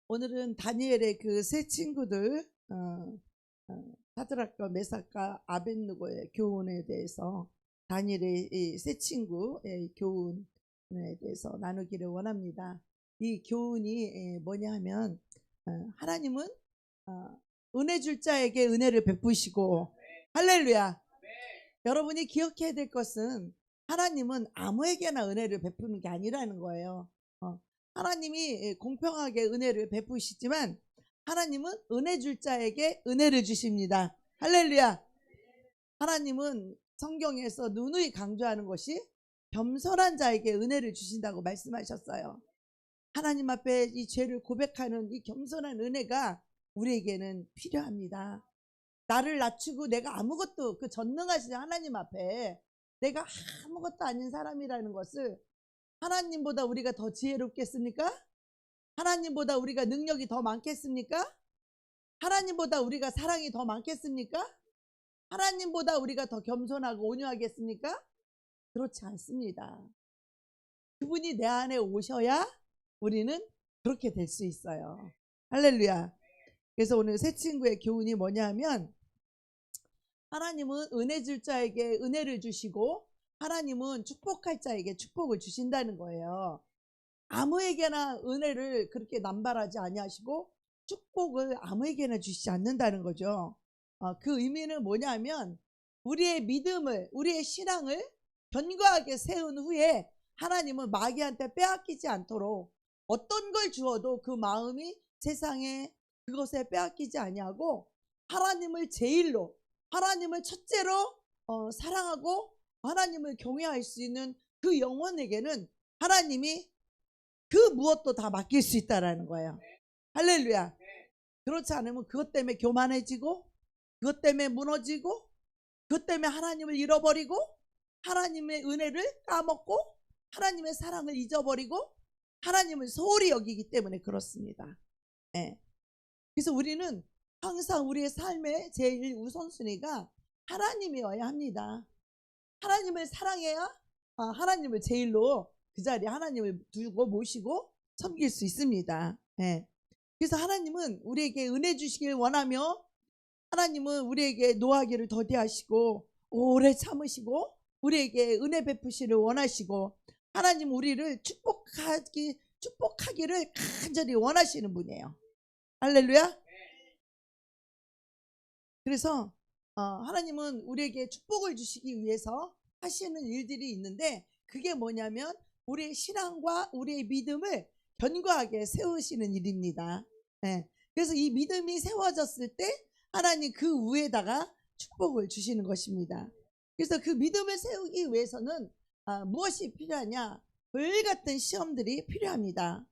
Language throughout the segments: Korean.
오늘은 다니엘의 그 세 친구들 사드락과 메삭과 아벳느고의 교훈에 대해서 다니엘의 이 세 친구의 교훈에 대해서 나누기를 원합니다. 이 교훈이 뭐냐 하면 하나님은 은혜 줄 자에게 은혜를 베푸시고 할렐루야. 여러분이 기억해야 될 것은 하나님은 아무에게나 은혜를 베푸는 게 아니라는 거예요. 하나님이 공평하게 은혜를 베푸시지만 하나님은 은혜 줄 자에게 은혜를 주십니다. 할렐루야. 하나님은 성경에서 누누이 강조하는 것이 겸손한 자에게 은혜를 주신다고 말씀하셨어요. 하나님 앞에 이 죄를 고백하는 이 겸손한 은혜가 우리에게는 필요합니다. 나를 낮추고 내가 아무것도 그 전능하신 하나님 앞에 내가 아무것도 아닌 사람이라는 것을 하나님보다 우리가 더 지혜롭겠습니까? 하나님보다 우리가 능력이 더 많겠습니까? 하나님보다 우리가 사랑이 더 많겠습니까? 하나님보다 우리가 더 겸손하고 온유하겠습니까? 그렇지 않습니다. 그분이 내 안에 오셔야 우리는 그렇게 될 수 있어요. 할렐루야. 그래서 오늘 새 친구의 교훈이 뭐냐 하면 하나님은 은혜 줄 자에게 은혜를 주시고 하나님은 축복할 자에게 축복을 주신다는 거예요. 아무에게나 은혜를 그렇게 남발하지 아니하시고 축복을 아무에게나 주시지 않는다는 거죠. 그 의미는 뭐냐면 우리의 믿음을, 우리의 신앙을 견고하게 세운 후에 하나님은 마귀한테 빼앗기지 않도록 어떤 걸 주어도 그 마음이 세상에 그것에 빼앗기지 아니하고 하나님을 제일로, 하나님을 첫째로 사랑하고 하나님을 경외할 수 있는 그 영혼에게는 하나님이 그 무엇도 다 맡길 수 있다라는 거예요. 할렐루야. 그렇지 않으면 그것 때문에 교만해지고 그것 때문에 무너지고 그것 때문에 하나님을 잃어버리고 하나님의 은혜를 까먹고 하나님의 사랑을 잊어버리고 하나님을 소홀히 여기기 때문에 그렇습니다. 네. 그래서 우리는 항상 우리의 삶의 제일 우선순위가 하나님이어야 합니다. 하나님을 사랑해야 하나님을 제일로 그 자리에 하나님을 두고 모시고 섬길 수 있습니다. 네. 그래서 하나님은 우리에게 은혜 주시길 원하며 하나님은 우리에게 노하기를 더디하시고 오래 참으시고 우리에게 은혜 베푸시를 원하시고 하나님 우리를 축복하기를 간절히 원하시는 분이에요. 할렐루야. 그래서 하나님은 우리에게 축복을 주시기 위해서 하시는 일들이 있는데 그게 뭐냐면 우리의 신앙과 우리의 믿음을 견고하게 세우시는 일입니다. 네. 그래서 이 믿음이 세워졌을 때 하나님 그 위에다가 축복을 주시는 것입니다. 그래서 그 믿음을 세우기 위해서는 무엇이 필요하냐? 불같은 시험들이 필요합니다.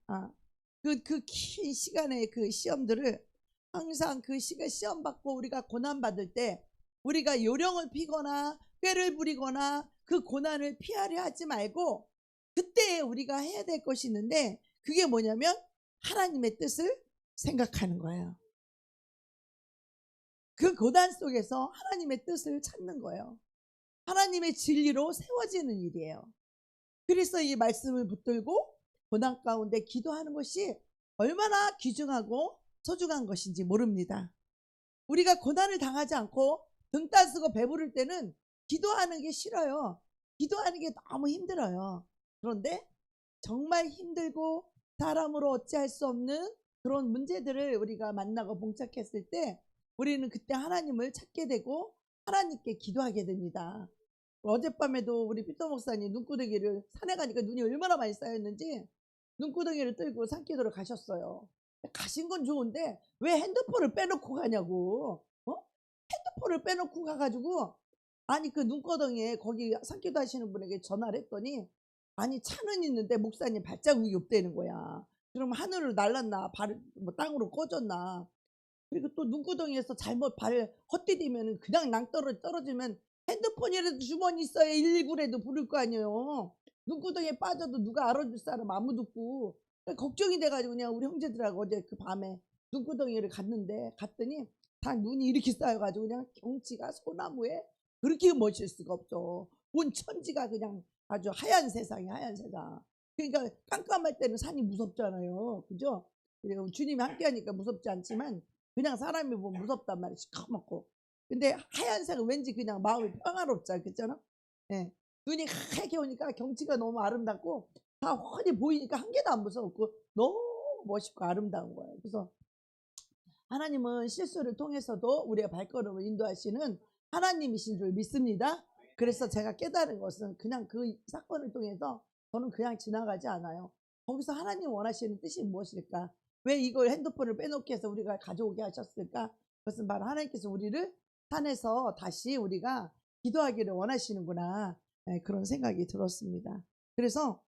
그 긴 시간의 그 시험들을 항상 그 시험 받고 우리가 고난 받을 때 우리가 요령을 피거나 꾀를 부리거나 그 고난을 피하려 하지 말고 그때 우리가 해야 될 것이 있는데 그게 뭐냐면 하나님의 뜻을 생각하는 거예요. 그 고난 속에서 하나님의 뜻을 찾는 거예요. 하나님의 진리로 세워지는 일이에요. 그래서 이 말씀을 붙들고 고난 가운데 기도하는 것이 얼마나 귀중하고 소중한 것인지 모릅니다. 우리가 고난을 당하지 않고 등 따스고 배부를 때는 기도하는 게 싫어요. 기도하는 게 너무 힘들어요. 그런데 정말 힘들고 사람으로 어찌할 수 없는 그런 문제들을 우리가 만나고 봉착했을 때 우리는 그때 하나님을 찾게 되고 하나님께 기도하게 됩니다. 어젯밤에도 우리 피터 목사님 눈구덩이를 산에 가니까 눈이 얼마나 많이 쌓였는지 눈구덩이를 들고 산기도를 가셨어요. 가신 건 좋은데 왜 핸드폰을 빼놓고 가냐고. 핸드폰을 빼놓고 가가지고 아니 그 눈구덩이에 거기 산기도 하시는 분에게 전화를 했더니 아니 차는 있는데 목사님 발자국이 없다는 거야. 그럼 하늘을 날랐나 뭐 땅으로 꺼졌나. 그리고 또 눈구덩이에서 잘못 발 헛디디면 그냥 낭떠러 떨어지면 핸드폰이라도 주머니 있어야 119라도 부를 거 아니에요. 눈구덩이에 빠져도 누가 알아줄 사람 아무도 없고 걱정이 돼가지고 그냥 우리 형제들하고 어제 그 밤에 눈구덩이를 갔더니 다 눈이 이렇게 쌓여가지고 그냥 경치가 소나무에 그렇게 멋질 수가 없어. 온 천지가 그냥 아주 하얀 세상이 하얀 세상. 그러니까 깜깜할 때는 산이 무섭잖아요. 그죠? 주님이 함께하니까 무섭지 않지만 그냥 사람이 보면 무섭단 말이야. 시커멓고. 근데 하얀색은 왠지 그냥 마음이 평화롭잖아. 그렇잖아. 예. 눈이 하얗게 오니까 경치가 너무 아름답고 다 훤히 보이니까 한 개도 안 무서웠고 너무 멋있고 아름다운 거예요. 그래서 하나님은 실수를 통해서도 우리의 발걸음을 인도하시는 하나님이신 줄 믿습니다. 그래서 제가 깨달은 것은 그냥 그 사건을 통해서 저는 그냥 지나가지 않아요. 거기서 하나님 원하시는 뜻이 무엇일까? 왜 이걸 핸드폰을 빼놓게 해서 우리가 가져오게 하셨을까? 그것은 바로 하나님께서 우리를 산에서 다시 우리가 기도하기를 원하시는구나. 그런 생각이 들었습니다. 그래서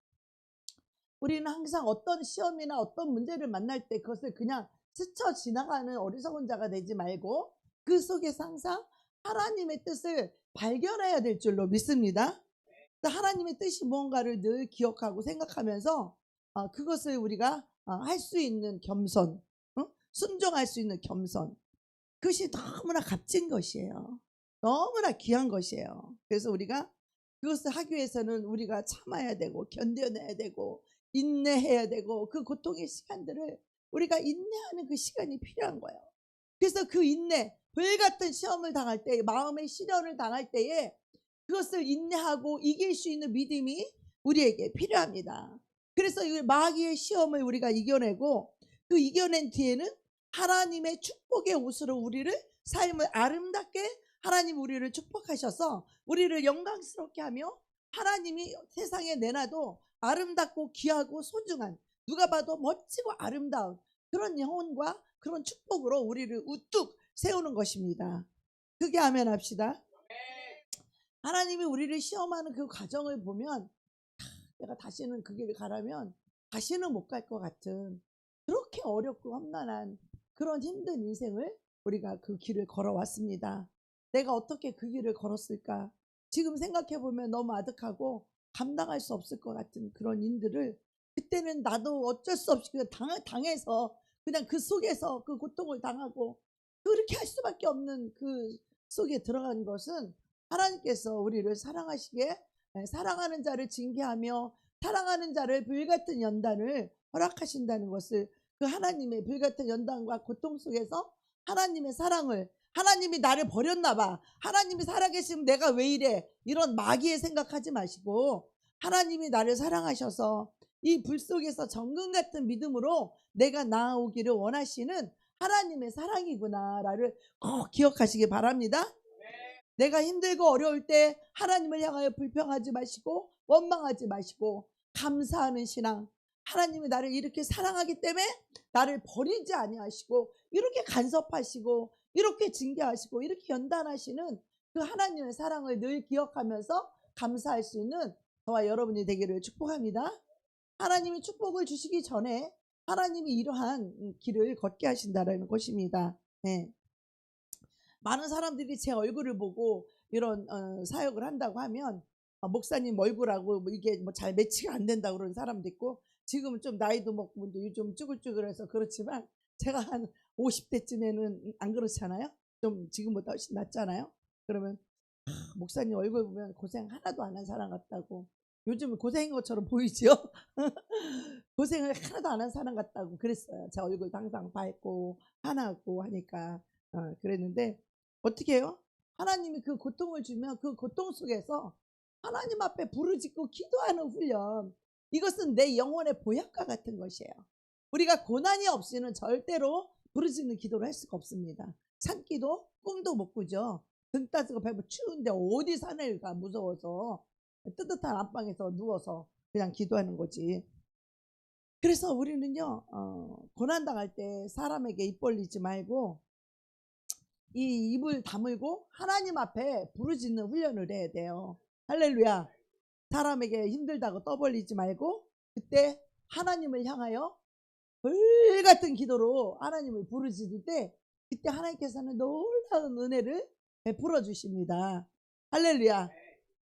우리는 항상 어떤 시험이나 어떤 문제를 만날 때 그것을 그냥 스쳐 지나가는 어리석은 자가 되지 말고 그 속에서 항상 하나님의 뜻을 발견해야 될 줄로 믿습니다. 하나님의 뜻이 무언가를 늘 기억하고 생각하면서 그것을 우리가 할 수 있는 겸손, 순종할 수 있는 겸손, 그것이 너무나 값진 것이에요. 너무나 귀한 것이에요. 그래서 우리가 그것을 하기 위해서는 우리가 참아야 되고 견뎌내야 되고 인내해야 되고 그 고통의 시간들을 우리가 인내하는 그 시간이 필요한 거예요. 그래서 그 인내, 불같은 시험을 당할 때, 마음의 시련을 당할 때에 그것을 인내하고 이길 수 있는 믿음이 우리에게 필요합니다. 그래서 이 마귀의 시험을 우리가 이겨내고 그 이겨낸 뒤에는 하나님의 축복의 옷으로 우리를 삶을 아름답게 하나님 우리를 축복하셔서 우리를 영광스럽게 하며 하나님이 세상에 내놔도 아름답고 귀하고 소중한 누가 봐도 멋지고 아름다운 그런 영혼과 그런 축복으로 우리를 우뚝 세우는 것입니다. 그게 아멘 합시다. 하나님이 우리를 시험하는 그 과정을 보면 내가 다시는 그 길을 가라면 다시는 못 갈 것 같은 그렇게 어렵고 험난한 그런 힘든 인생을 우리가 그 길을 걸어왔습니다. 내가 어떻게 그 길을 걸었을까? 지금 생각해보면 너무 아득하고 감당할 수 없을 것 같은 그런 일들을 그때는 나도 어쩔 수 없이 당해서 그냥 그 속에서 그 고통을 당하고 그렇게 할 수밖에 없는 그 속에 들어간 것은 하나님께서 우리를 사랑하시기에 사랑하는 자를 징계하며 사랑하는 자를 불같은 연단을 허락하신다는 것을 그 하나님의 불같은 연단과 고통 속에서 하나님의 사랑을 하나님이 나를 버렸나 봐. 하나님이 살아계시면 내가 왜 이래. 이런 마귀의 생각하지 마시고 하나님이 나를 사랑하셔서 이 불 속에서 정금 같은 믿음으로 내가 나아오기를 원하시는 하나님의 사랑이구나를 꼭 기억하시기 바랍니다. 내가 힘들고 어려울 때 하나님을 향하여 불평하지 마시고 원망하지 마시고 감사하는 신앙. 하나님이 나를 이렇게 사랑하기 때문에 나를 버리지 아니하시고 이렇게 간섭하시고 이렇게 징계하시고 이렇게 연단하시는 그 하나님의 사랑을 늘 기억하면서 감사할 수 있는 저와 여러분이 되기를 축복합니다. 하나님이 축복을 주시기 전에 하나님이 이러한 길을 걷게 하신다는 것입니다. 네. 많은 사람들이 제 얼굴을 보고 이런 사역을 한다고 하면 목사님 얼굴하고 뭐 이게 뭐 잘 매치가 안 된다고 그러는 사람도 있고 지금은 좀 나이도 먹고 요즘 쭈글쭈글해서 그렇지만 제가 한 50대쯤에는 안 그렇잖아요. 좀 지금보다 훨씬 낫잖아요. 그러면 목사님 얼굴 보면 고생 하나도 안 한 사람 같다고. 요즘은 고생인 것처럼 보이죠? 고생을 하나도 안 한 사람 같다고 그랬어요. 제 얼굴도 항상 밝고 환하고 하니까 그랬는데 어떻게 해요? 하나님이 그 고통을 주면 그 고통 속에서 하나님 앞에 부르짖고 기도하는 훈련, 이것은 내 영혼의 보약과 같은 것이에요. 우리가 고난이 없이는 절대로 부르짖는 기도를 할 수가 없습니다. 산기도 꿈도 못 꾸죠. 등 따스고 배고 추운데 어디 산을 가 무서워서 뜨뜻한 안방에서 누워서 그냥 기도하는 거지. 그래서 우리는요 고난당할 때 사람에게 입 벌리지 말고 이 입을 다물고 하나님 앞에 부르짖는 훈련을 해야 돼요. 할렐루야. 사람에게 힘들다고 떠벌리지 말고 그때 하나님을 향하여 불같은 기도로 하나님을 부르짖을 때 그때 하나님께서는 놀라운 은혜를 베풀어 주십니다. 할렐루야.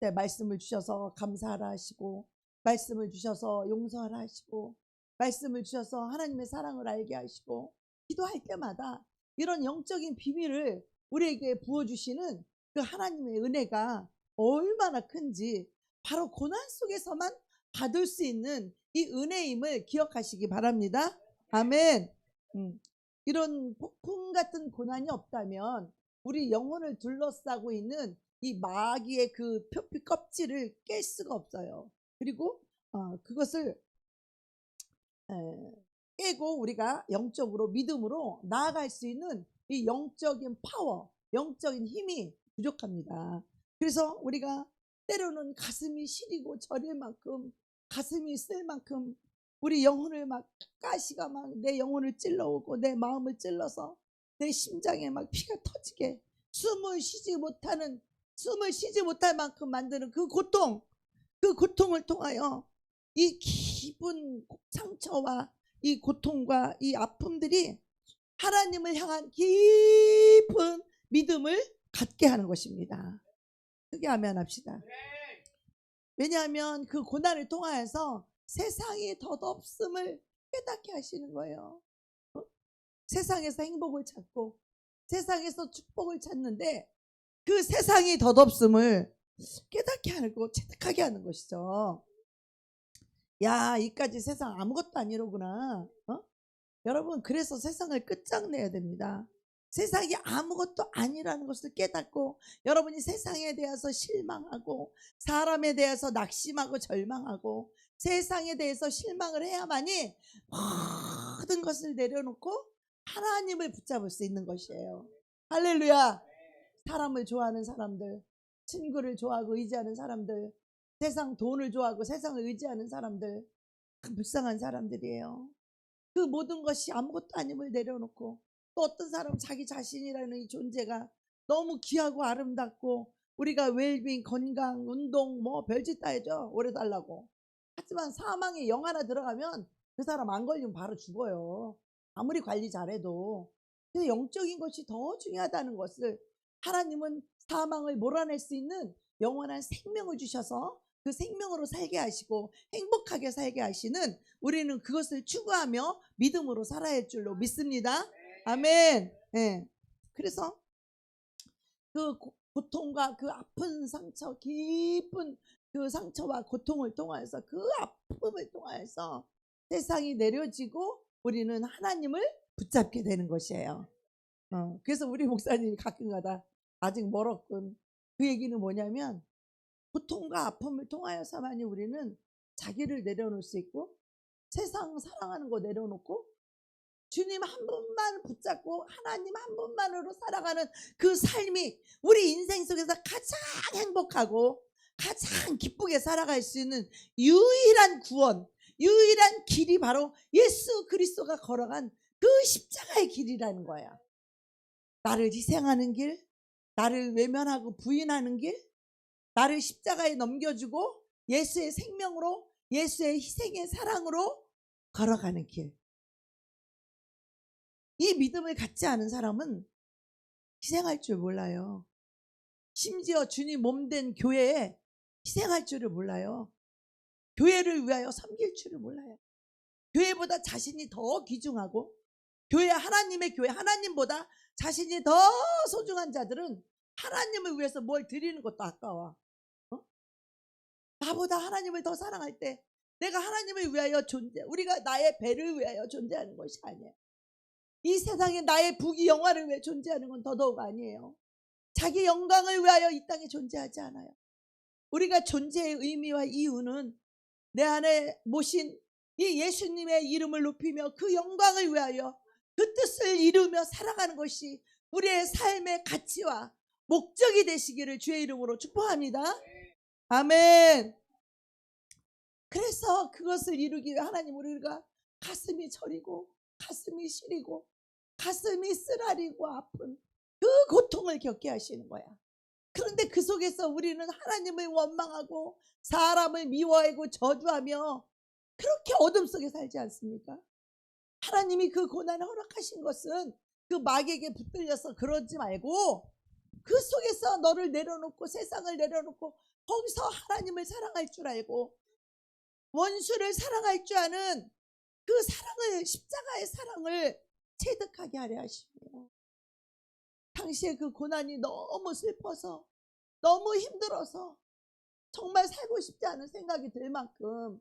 네, 말씀을 주셔서 감사하라 하시고 말씀을 주셔서 용서하라 하시고 말씀을 주셔서 하나님의 사랑을 알게 하시고 기도할 때마다 이런 영적인 비밀을 우리에게 부어주시는 그 하나님의 은혜가 얼마나 큰지 바로 고난 속에서만 받을 수 있는 이 은혜임을 기억하시기 바랍니다. 아멘. 이런 폭풍 같은 고난이 없다면 우리 영혼을 둘러싸고 있는 이 마귀의 그 표피 껍질을 깰 수가 없어요. 그리고 그것을 에, 깨고 우리가 영적으로 믿음으로 나아갈 수 있는 이 영적인 파워, 영적인 힘이 부족합니다. 그래서 우리가 때로는 가슴이 시리고 저릴 만큼, 가슴이 쓸 만큼 우리 영혼을 막 가시가 막 내 영혼을 찔러오고 내 마음을 찔러서 내 심장에 막 피가 터지게 숨을 쉬지 못할 만큼 만드는 그 고통을 통하여 이 깊은 상처와 이 고통과 이 아픔들이 하나님을 향한 깊은 믿음을 갖게 하는 것입니다. 크게 아멘 합시다. 왜냐하면 그 고난을 통하여서 세상이 덧없음을 깨닫게 하시는 거예요. 세상에서 행복을 찾고 세상에서 축복을 찾는데 그 세상이 덧없음을 깨닫게 하고 체득하게 하는 것이죠. 야, 이까지 세상 아무것도 아니로구나. 여러분, 그래서 세상을 끝장내야 됩니다. 세상이 아무것도 아니라는 것을 깨닫고 여러분이 세상에 대해서 실망하고 사람에 대해서 낙심하고 절망하고 세상에 대해서 실망을 해야만이 모든 것을 내려놓고 하나님을 붙잡을 수 있는 것이에요. 할렐루야. 사람을 좋아하는 사람들, 친구를 좋아하고 의지하는 사람들, 세상 돈을 좋아하고 세상을 의지하는 사람들, 불쌍한 사람들이에요. 그 모든 것이 아무것도 아님을 내려놓고 또 어떤 사람 자기 자신이라는 이 존재가 너무 귀하고 아름답고 우리가 웰빙, 건강, 운동 뭐 별짓 다 해줘 오래 살라고. 하지만 사망에 영 하나 들어가면 그 사람 안 걸리면 바로 죽어요. 아무리 관리 잘해도. 그래서 영적인 것이 더 중요하다는 것을 하나님은 사망을 몰아낼 수 있는 영원한 생명을 주셔서 그 생명으로 살게 하시고 행복하게 살게 하시는 우리는 그것을 추구하며 믿음으로 살아야 할 줄로 믿습니다. 아멘. 네. 그래서 그 고통과 그 아픈 상처, 깊은 그 상처와 고통을 통하여서 그 아픔을 통하여서 세상이 내려지고 우리는 하나님을 붙잡게 되는 것이에요. 그래서 우리 목사님이 가끔가다 아직 멀었군. 그 얘기는 뭐냐면 고통과 아픔을 통하여서만이 우리는 자기를 내려놓을 수 있고 세상 사랑하는 거 내려놓고 주님 한 분만 붙잡고 하나님 한 분만으로 살아가는 그 삶이 우리 인생 속에서 가장 행복하고 가장 기쁘게 살아갈 수 있는 유일한 구원, 유일한 길이 바로 예수 그리스도가 걸어간 그 십자가의 길이라는 거야. 나를 희생하는 길, 나를 외면하고 부인하는 길, 나를 십자가에 넘겨주고 예수의 생명으로 예수의 희생의 사랑으로 걸어가는 길. 이 믿음을 갖지 않은 사람은 희생할 줄 몰라요. 심지어 주님 몸된 교회에 희생할 줄을 몰라요. 교회를 위하여 섬길 줄을 몰라요. 교회보다 자신이 더 귀중하고 교회 하나님의 교회 하나님보다 자신이 더 소중한 자들은 하나님을 위해서 뭘 드리는 것도 아까워. 나보다 하나님을 더 사랑할 때 내가 하나님을 위하여 우리가 나의 배를 위하여 존재하는 것이 아니에요. 이 세상에 나의 부귀 영화를 위해 존재하는 건 더더욱 아니에요. 자기 영광을 위하여 이 땅에 존재하지 않아요. 우리가 존재의 의미와 이유는 내 안에 모신 이 예수님의 이름을 높이며 그 영광을 위하여 그 뜻을 이루며 살아가는 것이 우리의 삶의 가치와 목적이 되시기를 주의 이름으로 축복합니다. 아멘. 그래서 그것을 이루기 위해 하나님 우리가 가슴이 저리고 가슴이 시리고 가슴이 쓰라리고 아픈 그 고통을 겪게 하시는 거야. 그런데 그 속에서 우리는 하나님을 원망하고 사람을 미워하고 저주하며 그렇게 어둠 속에 살지 않습니까? 하나님이 그 고난을 허락하신 것은 그 마귀에게 붙들려서 그러지 말고 그 속에서 너를 내려놓고 세상을 내려놓고 거기서 하나님을 사랑할 줄 알고 원수를 사랑할 줄 아는 그 사랑을 십자가의 사랑을 체득하게 하려 하시며 당시에 그 고난이 너무 슬퍼서 너무 힘들어서 정말 살고 싶지 않은 생각이 들 만큼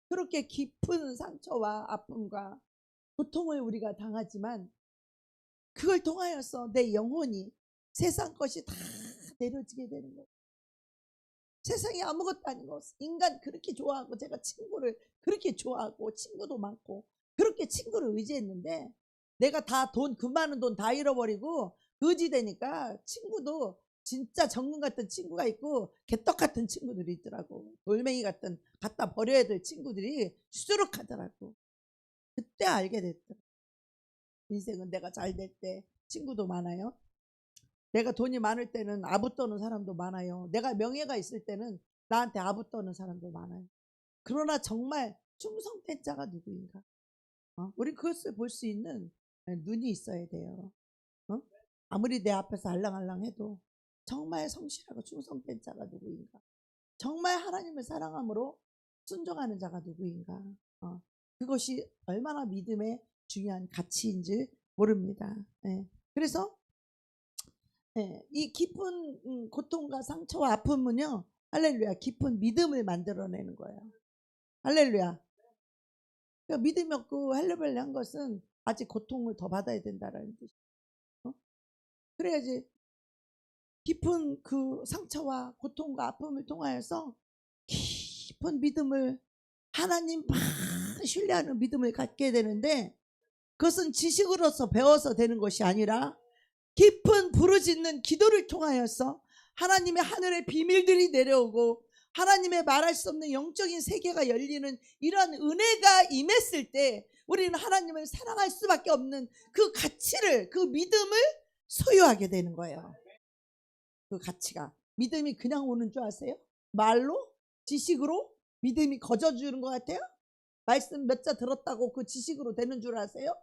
그렇게 깊은 상처와 아픔과 고통을 우리가 당하지만 그걸 통하여서 내 영혼이 세상 것이 다 내려지게 되는 거예요. 세상에 아무것도 아니고 인간 그렇게 좋아하고 제가 친구를 그렇게 좋아하고 친구도 많고 그렇게 친구를 의지했는데 내가 다 그 많은 돈 다 잃어버리고 의지되니까 친구도 진짜 정금 같은 친구가 있고 개떡 같은 친구들이 있더라고. 돌멩이 같은 갖다 버려야 될 친구들이 수두룩하더라고. 그때 알게 됐더라고. 인생은 내가 잘 될 때 친구도 많아요. 내가 돈이 많을 때는 아부 떠는 사람도 많아요. 내가 명예가 있을 때는 나한테 아부 떠는 사람도 많아요. 그러나 정말 충성된 자가 누구인가? 우리 그것을 볼 수 있는 눈이 있어야 돼요. 아무리 내 앞에서 알랑알랑해도 정말 성실하고 충성된 자가 누구인가? 정말 하나님을 사랑함으로 순종하는 자가 누구인가? 그것이 얼마나 믿음의 중요한 가치인지 모릅니다. 그래서 이 깊은 고통과 상처와 아픔은요, 할렐루야, 깊은 믿음을 만들어내는 거예요. 할렐루야. 그러니까 믿음이 없고 할렐루야 한 것은 아직 고통을 더 받아야 된다라는 뜻이에요. 그래야지 깊은 그 상처와 고통과 아픔을 통하여서 깊은 믿음을 하나님만 신뢰하는 믿음을 갖게 되는데 그것은 지식으로서 배워서 되는 것이 아니라 깊은 부르짖는 기도를 통하여서 하나님의 하늘의 비밀들이 내려오고 하나님의 말할 수 없는 영적인 세계가 열리는 이런 은혜가 임했을 때 우리는 하나님을 사랑할 수밖에 없는 그 가치를, 그 믿음을 소유하게 되는 거예요. 그 가치가. 믿음이 그냥 오는 줄 아세요? 말로? 지식으로? 믿음이 거저주는 것 같아요? 말씀 몇 자 들었다고 그 지식으로 되는 줄 아세요?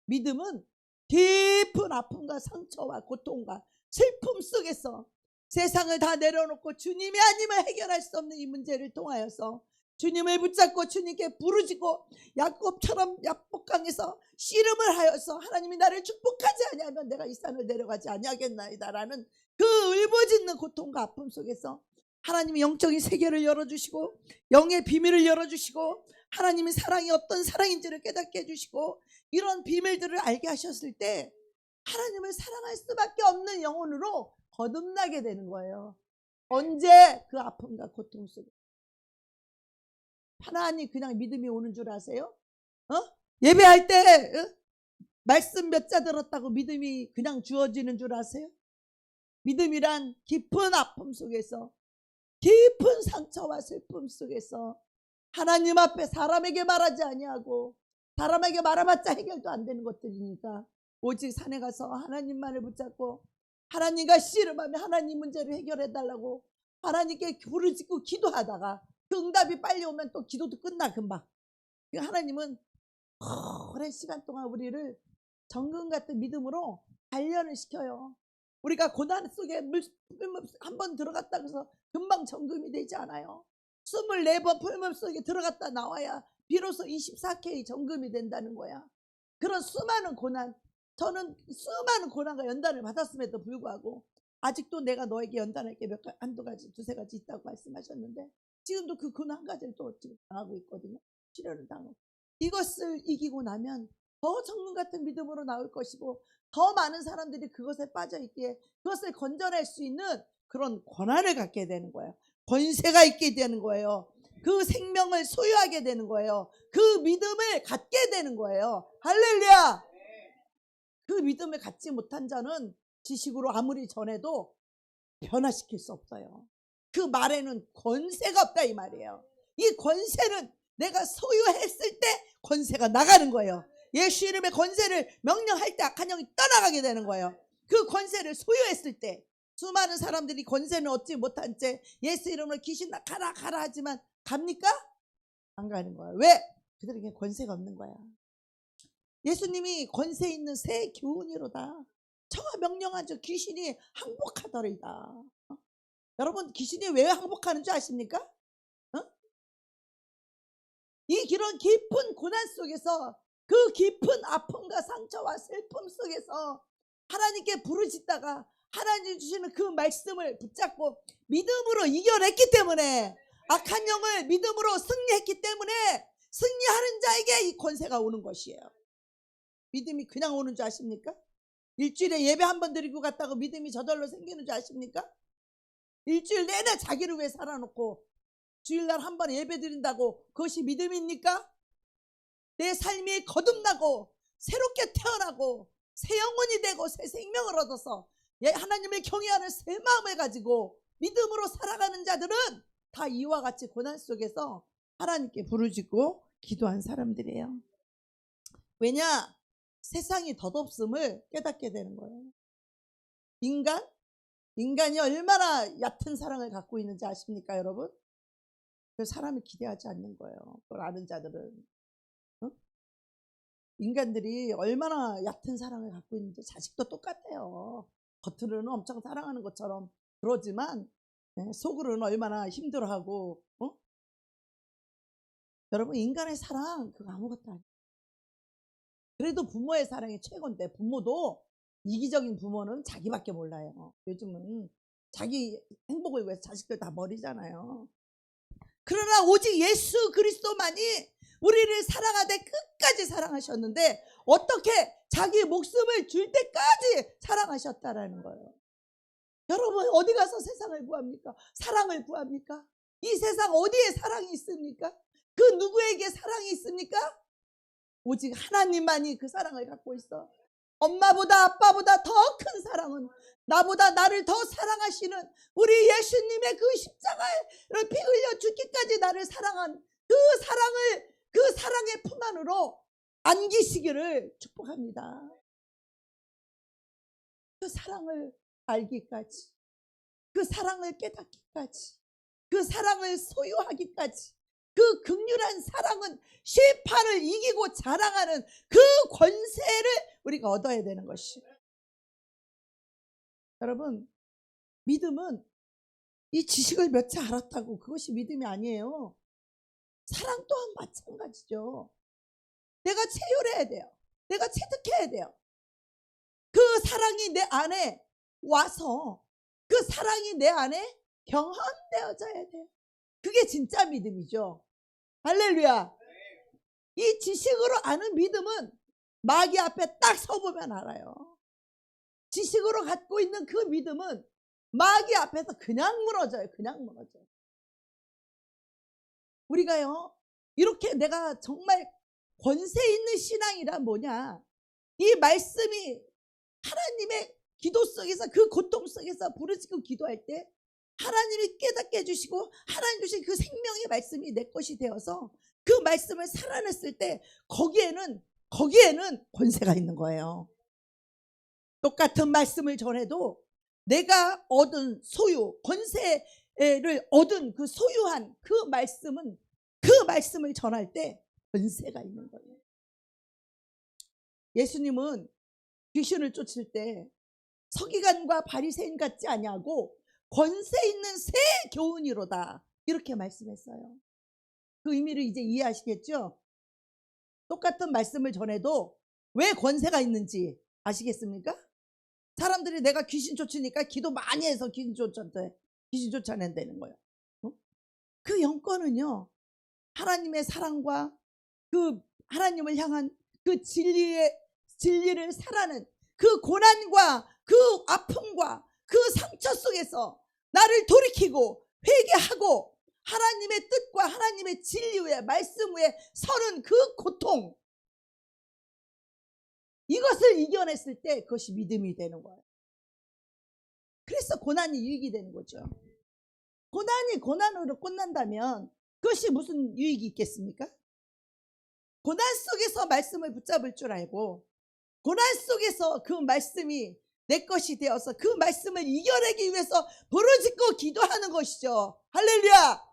믿음은 깊은 아픔과 상처와 고통과 슬픔 속에서 세상을 다 내려놓고 주님이 아니면 해결할 수 없는 이 문제를 통하여서 주님을 붙잡고 주님께 부르짖고 야곱처럼 야복강에서 씨름을 하여서 하나님이 나를 축복하지 아니하면 내가 이 산을 내려가지 아니하겠나이다라는 그 울부짖는 고통과 아픔 속에서 하나님이 영적인 세계를 열어주시고 영의 비밀을 열어주시고 하나님의 사랑이 어떤 사랑인지를 깨닫게 해주시고 이런 비밀들을 알게 하셨을 때 하나님을 사랑할 수밖에 없는 영혼으로 거듭나게 되는 거예요. 언제? 그 아픔과 고통 속에. 하나님 그냥 믿음이 오는 줄 아세요? 예배할 때 말씀 몇 자 들었다고 믿음이 그냥 주어지는 줄 아세요? 믿음이란 깊은 아픔 속에서 깊은 상처와 슬픔 속에서 하나님 앞에 사람에게 말하지 아니하고 사람에게 말해봤자 해결도 안 되는 것들이니까 오직 산에 가서 하나님만을 붙잡고 하나님과 씨름하며 하나님 문제를 해결해 달라고 하나님께 부르짖고 기도하다가 그 응답이 빨리 오면 또 기도도 끝나 금방. 하나님은 오랜 시간 동안 우리를 정금 같은 믿음으로 단련을 시켜요. 우리가 고난 속에 한 번 들어갔다 그래서 금방 정금이 되지 않아요. 24번 풀물 속에 들어갔다 나와야 비로소 24K 정금이 된다는 거야. 그런 수많은 고난, 저는 수많은 고난과 연단을 받았음에도 불구하고 아직도 내가 너에게 연단할 게 한두 가지, 두세 가지 있다고 말씀하셨는데 지금도 그 고난 한 가지를 또 지금 당하고 있거든요. 치료를 당하고. 이것을 이기고 나면 더 정금 같은 믿음으로 나올 것이고 더 많은 사람들이 그것에 빠져있기에 그것을 건져낼 수 있는 그런 권한을 갖게 되는 거예요. 권세가 있게 되는 거예요. 그 생명을 소유하게 되는 거예요. 그 믿음을 갖게 되는 거예요. 할렐루야. 그 믿음을 갖지 못한 자는 지식으로 아무리 전해도 변화시킬 수 없어요. 그 말에는 권세가 없다 이 말이에요. 이 권세는 내가 소유했을 때 권세가 나가는 거예요. 예수 이름의 권세를 명령할 때 악한 영이 떠나가게 되는 거예요. 그 권세를 소유했을 때 수많은 사람들이 권세는 얻지 못한 채 예수 이름으로 귀신 가라 가라 하지만 갑니까? 안 가는 거야. 왜? 그들에게 권세가 없는 거야. 예수님이 권세 있는 새 교훈이로다. 저가 명령하죠. 귀신이 항복하더이다. 여러분 귀신이 왜 항복하는 줄 아십니까? 이 그런 깊은 고난 속에서 그 깊은 아픔과 상처와 슬픔 속에서 하나님께 부르짖다가 하나님 주시는 그 말씀을 붙잡고 믿음으로 이겨냈기 때문에 악한 영을 믿음으로 승리했기 때문에 승리하는 자에게 이 권세가 오는 것이에요. 믿음이 그냥 오는 줄 아십니까? 일주일에 예배 한 번 드리고 갔다고 믿음이 저절로 생기는 줄 아십니까? 일주일 내내 자기를 위해 살아놓고 주일날 한 번 예배 드린다고 그것이 믿음입니까? 내 삶이 거듭나고 새롭게 태어나고 새 영혼이 되고 새 생명을 얻어서 하나님을 경외하는 새 마음을 가지고 믿음으로 살아가는 자들은 다 이와 같이 고난 속에서 하나님께 부르짖고 기도한 사람들이에요. 왜냐? 세상이 덧없음을 깨닫게 되는 거예요. 인간이 얼마나 얕은 사랑을 갖고 있는지 아십니까, 여러분? 그 사람을 기대하지 않는 거예요. 그걸 아는 자들은. 인간들이 얼마나 얕은 사랑을 갖고 있는지 자식도 똑같아요. 겉으로는 엄청 사랑하는 것처럼 그러지만 속으로는 얼마나 힘들어하고. 여러분, 인간의 사랑 그거 아무것도 아니에요. 그래도 부모의 사랑이 최고인데, 부모도 이기적인 부모는 자기밖에 몰라요. 요즘은 자기 행복을 위해서 자식들 다 버리잖아요. 그러나 오직 예수 그리스도만이 우리를 사랑하되 끝까지 사랑하셨는데, 어떻게 자기 목숨을 줄 때까지 사랑하셨다라는 거예요. 여러분, 어디 가서 세상을 구합니까? 사랑을 구합니까? 이 세상 어디에 사랑이 있습니까? 그 누구에게 사랑이 있습니까? 오직 하나님만이 그 사랑을 갖고 있어. 엄마보다 아빠보다 더 큰 사랑은, 나보다 나를 더 사랑하시는 우리 예수님의 그 십자가를 피 흘려 죽기까지 나를 사랑한 그 사랑의 품 안으로 안기시기를 축복합니다. 그 사랑을 알기까지, 그 사랑을 깨닫기까지, 그 사랑을 소유하기까지, 그 극률한 사랑은 심판을 이기고 자랑하는 그 권세를 우리가 얻어야 되는 것이에요. 여러분, 믿음은 이 지식을 몇 채 알았다고 그것이 믿음이 아니에요. 사랑 또한 마찬가지죠. 내가 체휼해야 돼요. 내가 체득해야 돼요. 그 사랑이 내 안에 와서 그 사랑이 내 안에 경험되어져야 돼요. 그게 진짜 믿음이죠. 할렐루야. 이 지식으로 아는 믿음은 마귀 앞에 딱 서보면 알아요. 지식으로 갖고 있는 그 믿음은 마귀 앞에서 그냥 무너져요. 그냥 무너져요. 우리가요, 이렇게 내가 정말 권세 있는 신앙이란 뭐냐? 이 말씀이 하나님의 기도 속에서, 그 고통 속에서 부르짖고 기도할 때 하나님이 깨닫게 해주시고 하나님 주신 그 생명의 말씀이 내 것이 되어서 그 말씀을 살아냈을 때 거기에는 권세가 있는 거예요. 똑같은 말씀을 전해도 내가 얻은 소유, 권세를 얻은 그 소유한 그 말씀을 전할 때 권세가 있는 거예요. 예수님은 귀신을 쫓을 때 서기관과 바리새인 같지 아니하고 권세 있는 새 교훈이로다, 이렇게 말씀했어요. 그 의미를 이제 이해하시겠죠? 똑같은 말씀을 전해도 왜 권세가 있는지 아시겠습니까? 사람들이 내가 귀신 쫓으니까 기도 많이 해서 귀신 쫓아낸다는 거예요. 그 영권은요, 하나님의 사랑과 그 하나님을 향한 그 진리를 살아는 그 고난과 그 아픔과 그 상처 속에서 나를 돌이키고 회개하고 하나님의 뜻과 하나님의 진리 위에, 말씀 위에 서는 그 고통, 이것을 이겨냈을 때 그것이 믿음이 되는 거예요. 그래서 고난이 유익이 되는 거죠. 고난이 고난으로 끝난다면 그것이 무슨 유익이 있겠습니까? 고난 속에서 말씀을 붙잡을 줄 알고, 고난 속에서 그 말씀이 내 것이 되어서 그 말씀을 이겨내기 위해서 부르짖고 기도하는 것이죠. 할렐루야.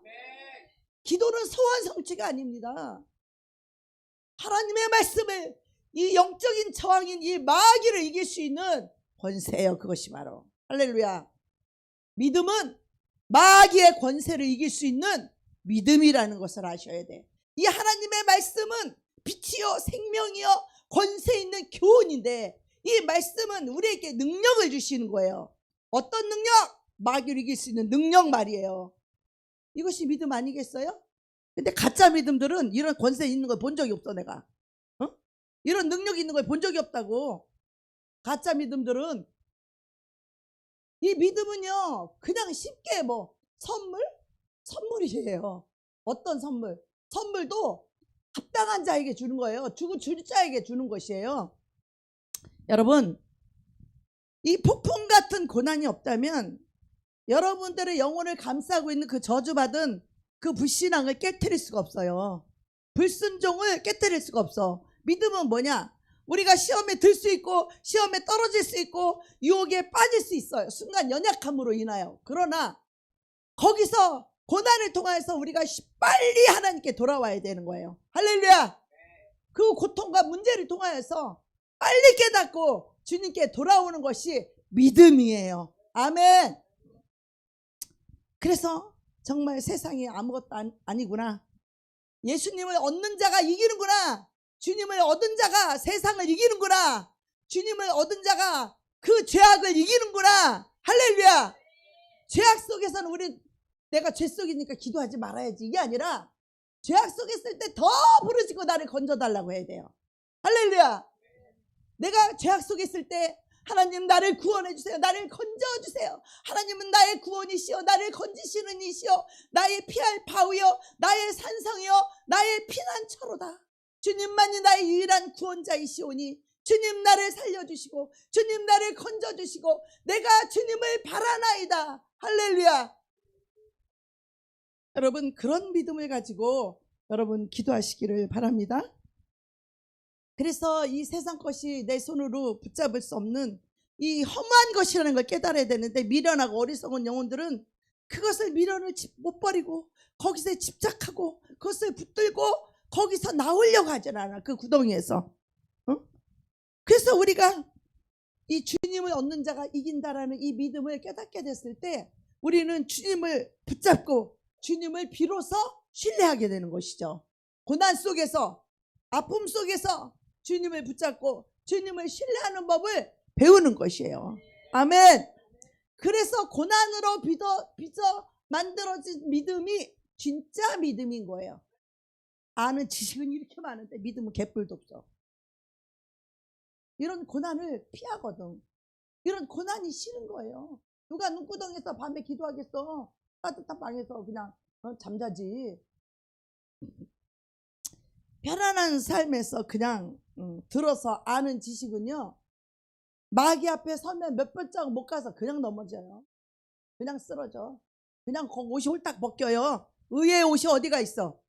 기도는 소원 성취가 아닙니다. 하나님의 말씀을, 이 영적인 저항인 이 마귀를 이길 수 있는 권세예요. 그것이 바로 할렐루야. 믿음은 마귀의 권세를 이길 수 있는 믿음이라는 것을 아셔야 돼. 이 하나님의 말씀은 빛이요 생명이요 권세 있는 교훈인데, 이 말씀은 우리에게 능력을 주시는 거예요. 어떤 능력? 마귀를 이길 수 있는 능력 말이에요. 이것이 믿음 아니겠어요? 근데 가짜 믿음들은 이런 권세 있는 걸 본 적이 없어, 내가. 이런 능력이 있는 걸 본 적이 없다고. 가짜 믿음들은. 이 믿음은요 그냥 쉽게 뭐 선물이에요. 어떤 선물? 선물도 합당한 자에게 주는 거예요. 주고 줄 자에게 주는 것이에요. 여러분, 이 폭풍 같은 고난이 없다면 여러분들의 영혼을 감싸고 있는 그 저주받은 그 불신앙을 깨트릴 수가 없어요. 불순종을 깨트릴 수가 없어. 믿음은 뭐냐? 우리가 시험에 들 수 있고 시험에 떨어질 수 있고 유혹에 빠질 수 있어요. 순간 연약함으로 인하여. 그러나 거기서 고난을 통해서 우리가 빨리 하나님께 돌아와야 되는 거예요. 할렐루야. 그 고통과 문제를 통하여서 빨리 깨닫고 주님께 돌아오는 것이 믿음이에요. 아멘. 그래서 정말 세상이 아무것도 아니구나. 예수님을 얻는 자가 이기는구나. 주님을 얻은 자가 세상을 이기는구나. 주님을 얻은 자가 그 죄악을 이기는구나. 할렐루야. 죄악 속에서는 내가 죄 속이니까 기도하지 말아야지, 이게 아니라 죄악 속에 있을 때 더 부르짖고 나를 건져달라고 해야 돼요. 할렐루야. 내가 죄악 속에 있을 때 하나님 나를 구원해 주세요. 나를 건져 주세요. 하나님은 나의 구원이시여 나를 건지시는 이시여 나의 피할 바위여 나의 산성이여 나의 피난처로다. 주님만이 나의 유일한 구원자이시오니 주님 나를 살려주시고 주님 나를 건져주시고 내가 주님을 바라나이다. 할렐루야. 여러분, 그런 믿음을 가지고 여러분 기도하시기를 바랍니다. 그래서 이 세상 것이 내 손으로 붙잡을 수 없는 이 험한 것이라는 걸 깨달아야 되는데, 미련하고 어리석은 영혼들은 그것을 미련을 못 버리고 거기서 집착하고 그것을 붙들고 거기서 나오려고 하진 않아. 그 구덩이에서. 그래서 우리가 이 주님을 얻는 자가 이긴다라는 이 믿음을 깨닫게 됐을 때 우리는 주님을 붙잡고 주님을 비로소 신뢰하게 되는 것이죠. 고난 속에서, 아픔 속에서 주님을 붙잡고 주님을 신뢰하는 법을 배우는 것이에요. 아멘. 그래서 고난으로 빚어 만들어진 믿음이 진짜 믿음인 거예요. 아는 지식은 이렇게 많은데 믿음은 개뿔도 없어. 이런 고난을 피하거든. 이런 고난이 싫은 거예요. 누가 눈구덩이에서 밤에 기도하겠어. 따뜻한 방에서 그냥 잠자지. 편안한 삶에서 그냥 들어서 아는 지식은요, 마귀 앞에 서면 몇 발자국 못 가서 그냥 넘어져요. 그냥 쓰러져. 그냥 옷이 홀딱 벗겨요. 의의 옷이 어디가 있어?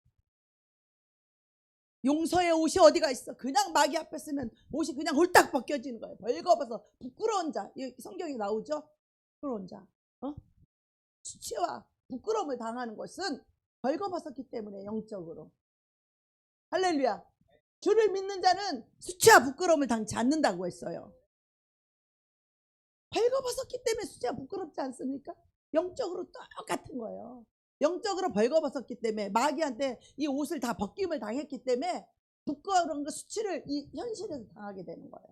용서의 옷이 어디가 있어? 그냥 마귀 앞에 쓰면 옷이 그냥 홀딱 벗겨지는 거예요. 벌거벗어 부끄러운 자. 성경에 나오죠? 부끄러운 자. 수치와 부끄러움을 당하는 것은 벌거벗었기 때문에, 영적으로. 할렐루야. 주를 믿는 자는 수치와 부끄러움을 당치 않는다고 했어요. 벌거벗었기 때문에 수치와 부끄럽지 않습니까? 영적으로 똑같은 거예요. 영적으로 벌거벗었기 때문에, 마귀한테 이 옷을 다 벗김을 당했기 때문에 부끄러운 그 수치를 이 현실에서 당하게 되는 거예요.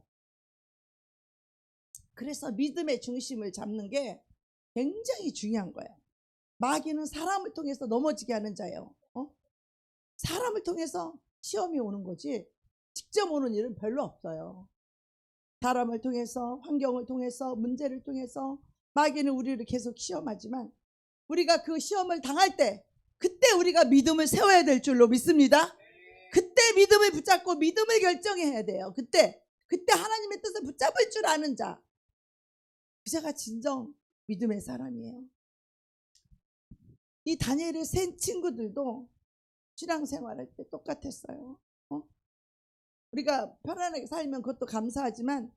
그래서 믿음의 중심을 잡는 게 굉장히 중요한 거예요. 마귀는 사람을 통해서 넘어지게 하는 자예요. 사람을 통해서 시험이 오는 거지 직접 오는 일은 별로 없어요. 사람을 통해서, 환경을 통해서, 문제를 통해서 마귀는 우리를 계속 시험하지만 우리가 그 시험을 당할 때 그때 우리가 믿음을 세워야 될 줄로 믿습니다. 그때 믿음을 붙잡고 믿음을 결정해야 돼요. 그때 하나님의 뜻을 붙잡을 줄 아는 자, 그 자가 진정 믿음의 사람이에요. 이 다니엘의 세 친구들도 신앙생활할 때 똑같았어요. 우리가 편안하게 살면 그것도 감사하지만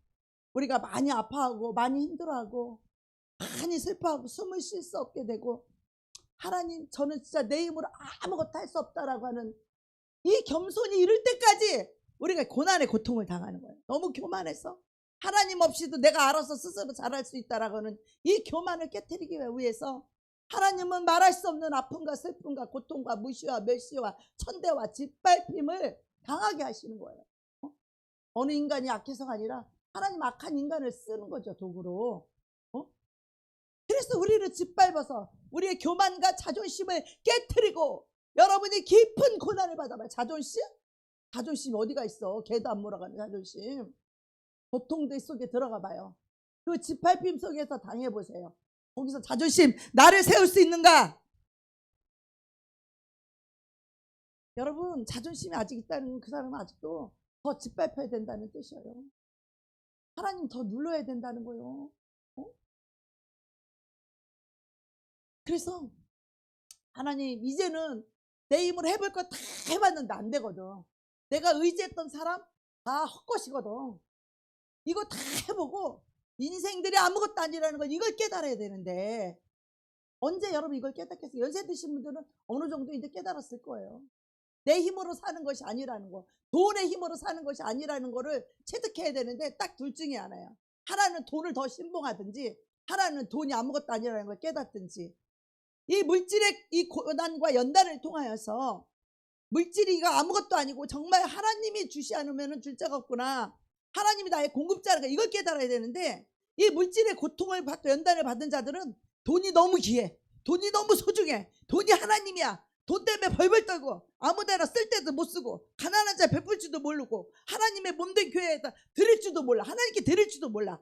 우리가 많이 아파하고 많이 힘들어하고 많이 슬퍼하고 숨을 쉴 수 없게 되고, 하나님 저는 진짜 내 힘으로 아무것도 할 수 없다라고 하는 이 겸손이 이를 때까지 우리가 고난의 고통을 당하는 거예요. 너무 교만해서 하나님 없이도 내가 알아서 스스로 잘할 수 있다라고 하는 이 교만을 깨트리기 위해서 하나님은 말할 수 없는 아픔과 슬픔과 고통과 무시와 멸시와 천대와 짓밟힘을 당하게 하시는 거예요. 어느 인간이 악해서가 아니라 하나님 악한 인간을 쓰는 거죠, 도구로. 그래서 우리를 짓밟아서 우리의 교만과 자존심을 깨트리고, 여러분이 깊은 고난을 받아봐요. 자존심? 자존심이 어디가 있어? 개도 안 몰아가는 자존심. 고통들 속에 들어가 봐요. 그 짓밟힘 속에서 당해보세요. 거기서 자존심, 나를 세울 수 있는가? 여러분, 자존심이 아직 있다는 그 사람은 아직도 더 짓밟혀야 된다는 뜻이에요. 하나님 더 눌러야 된다는 거예요. 그래서 하나님, 이제는 내 힘으로 해볼 거 다 해봤는데 안 되거든. 내가 의지했던 사람 다 헛것이거든. 이거 다 해보고 인생들이 아무것도 아니라는 걸 이걸 깨달아야 되는데, 언제 여러분 이걸 깨닫겠어요? 연세 드신 분들은 어느 정도 이제 깨달았을 거예요. 내 힘으로 사는 것이 아니라는 거, 돈의 힘으로 사는 것이 아니라는 거를 체득해야 되는데, 딱 둘 중에 하나예요. 하나는 돈을 더 신봉하든지, 하나는 돈이 아무것도 아니라는 걸 깨닫든지. 이 물질의 이 고난과 연단을 통하여서 물질이가 아무것도 아니고 정말 하나님이 주시 않으면 줄 자가 없구나, 하나님이 나의 공급자라는 거, 이걸 깨달아야 되는데, 이 물질의 고통을 받고 연단을 받은 자들은 돈이 너무 귀해, 돈이 너무 소중해, 돈이 하나님이야, 돈 때문에 벌벌 떨고 아무데나 쓸 때도 못 쓰고 가난한 자 베풀 줄도 모르고 하나님의 몸된 교회에다 드릴 줄도 몰라, 하나님께 드릴 줄도 몰라.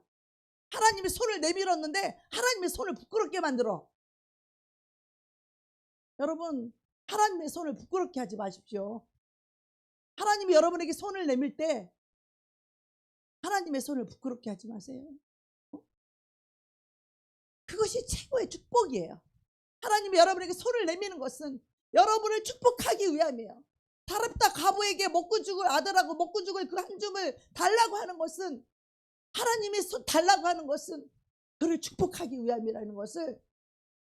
하나님의 손을 내밀었는데 하나님의 손을 부끄럽게 만들어. 여러분, 하나님의 손을 부끄럽게 하지 마십시오. 하나님이 여러분에게 손을 내밀 때 하나님의 손을 부끄럽게 하지 마세요. 그것이 최고의 축복이에요. 하나님이 여러분에게 손을 내미는 것은 여러분을 축복하기 위함이에요. 다랍다 과부에게 먹고 죽을 아들하고 먹고 죽을 그 한 줌을 달라고 하는 것은, 하나님의 손 달라고 하는 것은 그를 축복하기 위함이라는 것을.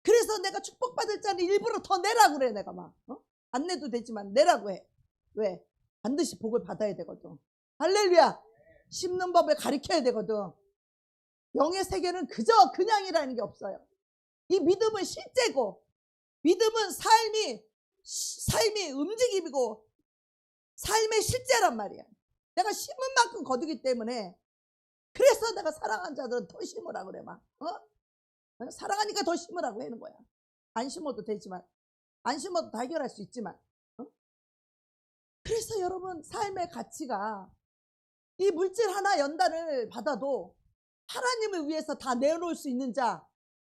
그래서 내가 축복받을 자는 일부러 더 내라고 그래. 내가 막 안 내도 되지만 내라고 해. 왜? 반드시 복을 받아야 되거든. 할렐루야. 심는 법을 가르쳐야 되거든. 영의 세계는 그저 그냥이라는 게 없어요. 이 믿음은 실제고, 믿음은 삶이 움직임이고 삶의 실제란 말이야. 내가 심은 만큼 거두기 때문에, 그래서 내가 사랑한 자들은 더 심으라 그래. 막 사랑하니까 더 심으라고 하는 거야. 안 심어도 되지만, 안 심어도 다 해결할 수 있지만. 그래서 여러분, 삶의 가치가 이 물질 하나 연단을 받아도 하나님을 위해서 다 내놓을 수 있는 자,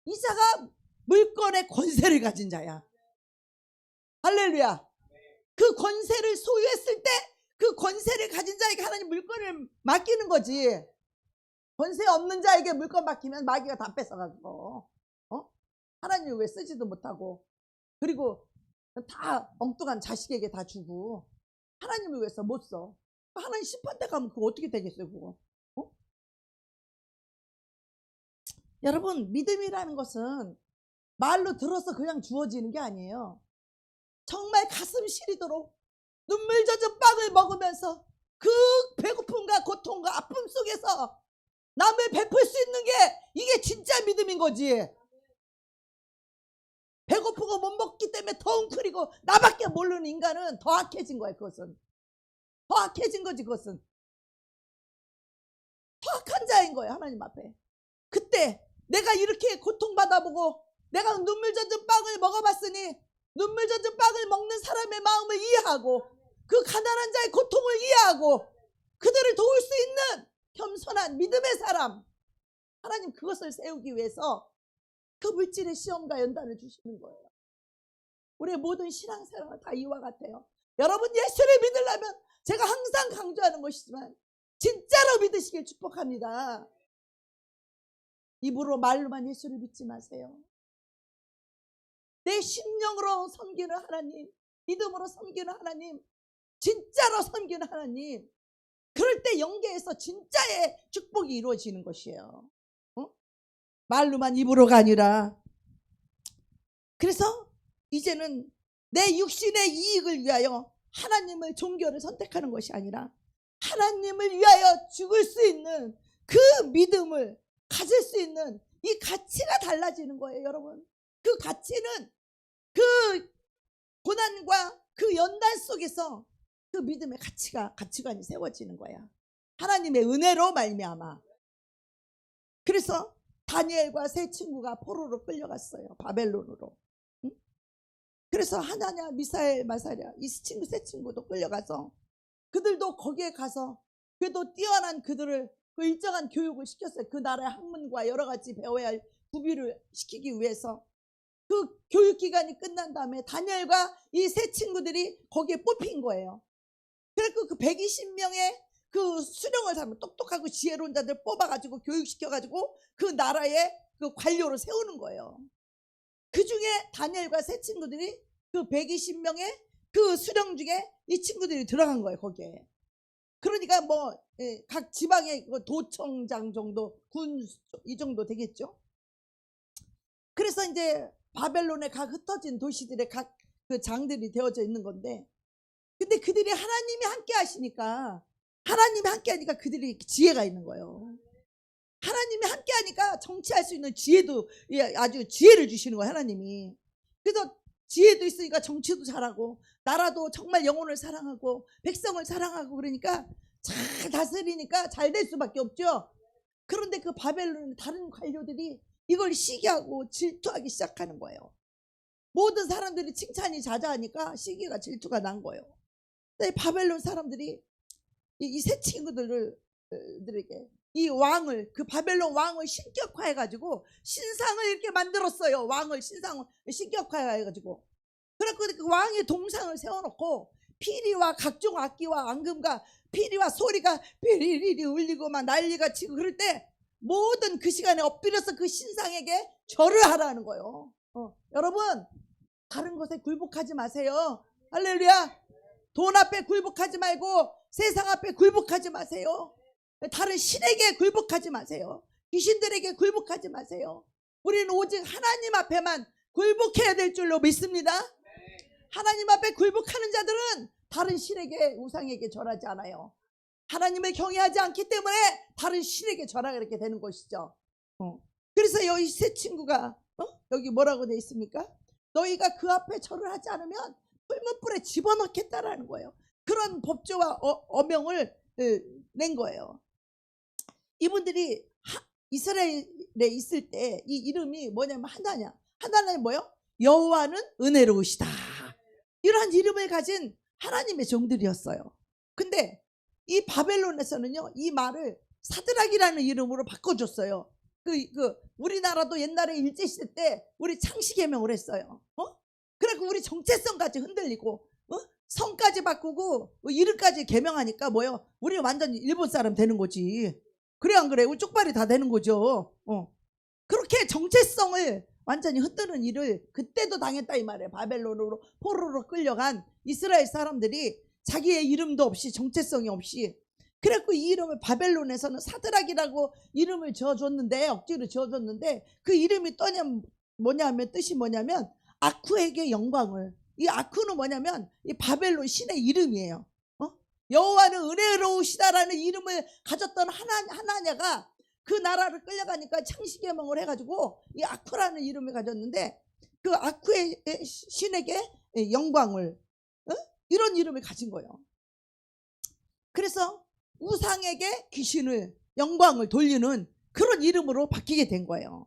이 자가 물건의 권세를 가진 자야. 할렐루야. 그 권세를 소유했을 때 그 권세를 가진 자에게 하나님 물건을 맡기는 거지. 권세 없는 자에게 물건 맡기면 마귀가 다 뺏어가고, 하나님을 왜 쓰지도 못하고, 그리고 다 엉뚱한 자식에게 다 주고, 하나님을 위해서 못 써. 하나님 심판대 가면 그거 어떻게 되겠어요, 그거? 여러분, 믿음이라는 것은 말로 들어서 그냥 주어지는 게 아니에요. 정말 가슴 시리도록 눈물 젖은 빵을 먹으면서 그 배고픔과 고통과 아픔 속에서 남을 베풀 수 있는 게, 이게 진짜 믿음인 거지. 배고프고 못 먹기 때문에 더 웅크리고 나밖에 모르는 인간은 더 악해진 거야. 그것은 더 악해진 거지. 그것은 더 악한 자인 거예요, 하나님 앞에. 그때 내가 이렇게 고통받아보고 내가 눈물 젖은 빵을 먹어봤으니, 눈물 젖은 빵을 먹는 사람의 마음을 이해하고 그 가난한 자의 고통을 이해하고 그들을 도울 수 있는 겸손한 믿음의 사람, 하나님 그것을 세우기 위해서 그 물질의 시험과 연단을 주시는 거예요. 우리의 모든 신앙생활은 다 이와 같아요. 여러분, 예수를 믿으려면 제가 항상 강조하는 것이지만 진짜로 믿으시길 축복합니다. 입으로 말로만 예수를 믿지 마세요. 내 심령으로 섬기는 하나님, 믿음으로 섬기는 하나님, 진짜로 섬기는 하나님, 그럴 때 영계에서 진짜의 축복이 이루어지는 것이에요. 말로만, 입으로가 아니라. 그래서 이제는 내 육신의 이익을 위하여 하나님을, 종교를 선택하는 것이 아니라 하나님을 위하여 죽을 수 있는 그 믿음을 가질 수 있는 이 가치가 달라지는 거예요. 여러분, 그 가치는 그 고난과 그 연단 속에서 그 믿음의 가치관이 세워지는 거야. 하나님의 은혜로 말미암아. 그래서 다니엘과 세 친구가 포로로 끌려갔어요. 바벨론으로. 그래서 하나냐, 미사엘, 마사랴, 이 친구 세 친구도 끌려가서 그들도 거기에 가서 그래도 뛰어난 그들을 그 일정한 교육을 시켰어요. 그 나라의 학문과 여러 가지 배워야 할 구비를 시키기 위해서. 그 교육 기간이 끝난 다음에 다니엘과 이 세 친구들이 거기에 뽑힌 거예요. 그래서 그 120명의 그 수령을 삼은 똑똑하고 지혜로운 자들 뽑아가지고 교육시켜가지고 그 나라의 그 관료로 세우는 거예요. 그 중에 다니엘과 세 친구들이 그 120명의 그 수령 중에 이 친구들이 들어간 거예요, 거기에. 그러니까 뭐 각 지방의 도청장 정도, 군 이 정도 되겠죠. 그래서 이제 바벨론의 각 흩어진 도시들의 각 그 장들이 되어져 있는 건데, 근데 그들이 하나님이 함께 하시니까, 하나님이 함께 하니까 그들이 지혜가 있는 거예요. 하나님이 함께 하니까 정치할 수 있는 지혜도, 아주 지혜를 주시는 거예요, 하나님이. 그래서 지혜도 있으니까 정치도 잘하고 나라도 정말 영혼을 사랑하고 백성을 사랑하고 그러니까 잘 다스리니까 잘 될 수밖에 없죠. 그런데 그 바벨론 다른 관료들이 이걸 시기하고 질투하기 시작하는 거예요. 모든 사람들이 칭찬이 자자하니까 시기가 질투가 난 거예요. 바벨론 사람들이 이 세 친구들에게 이 왕을, 그 바벨론 왕을 신격화해가지고 신상을 이렇게 만들었어요. 왕을 신상을 신격화해가지고. 그래서 그 왕의 동상을 세워놓고 피리와 각종 악기와 앙금과 피리와 소리가 피리리리 울리고 막 난리가 치고 그럴 때 모든 그 시간에 엎드려서 그 신상에게 절을 하라는 거예요. 여러분, 다른 것에 굴복하지 마세요. 할렐루야. 돈 앞에 굴복하지 말고 세상 앞에 굴복하지 마세요. 다른 신에게 굴복하지 마세요. 귀신들에게 굴복하지 마세요. 우리는 오직 하나님 앞에만 굴복해야 될 줄로 믿습니다. 하나님 앞에 굴복하는 자들은 다른 신에게, 우상에게 절하지 않아요. 하나님을 경외하지 않기 때문에 다른 신에게 절하게 이렇게 되는 것이죠. 그래서 여기 세 친구가 여기 뭐라고 되어 있습니까? 너희가 그 앞에 절을 하지 않으면 풀무불에 집어넣겠다라는 거예요. 그런 법조와 어명을 낸 거예요. 이분들이 이스라엘에 있을 때 이 이름이 뭐냐면 하나냐. 하나는 뭐요? 여호와는 은혜로우시다. 이러한 이름을 가진 하나님의 종들이었어요. 근데 이 바벨론에서는요, 이 말을 사드락이라는 이름으로 바꿔줬어요. 우리나라도 옛날에 일제시대 때 우리 창씨개명을 했어요. 그래갖고 우리 정체성까지 흔들리고, 성까지 바꾸고 이름까지 개명하니까 뭐요? 우리 완전 일본 사람 되는 거지. 그래 안 그래? 우리 쪽발이 다 되는 거죠. 그렇게 정체성을 완전히 흔드는 일을 그때도 당했다 이 말이에요. 바벨론으로 포로로 끌려간 이스라엘 사람들이 자기의 이름도 없이 정체성이 없이. 그래갖고 이 이름을 바벨론에서는 사드락이라고 이름을 지어줬는데, 억지로 지어줬는데, 그 이름이 뭐냐면 뜻이 뭐냐면 아쿠에게 영광을. 이 아쿠는 뭐냐면 이 바벨론 신의 이름이에요. 여호와는 은혜로우시다라는 이름을 가졌던 하나냐가 그 나라를 끌려가니까 창시개명을 해가지고 이 아쿠라는 이름을 가졌는데, 그 아쿠의 신에게 영광을, 이런 이름을 가진 거예요. 그래서 우상에게 귀신을, 영광을 돌리는 그런 이름으로 바뀌게 된 거예요.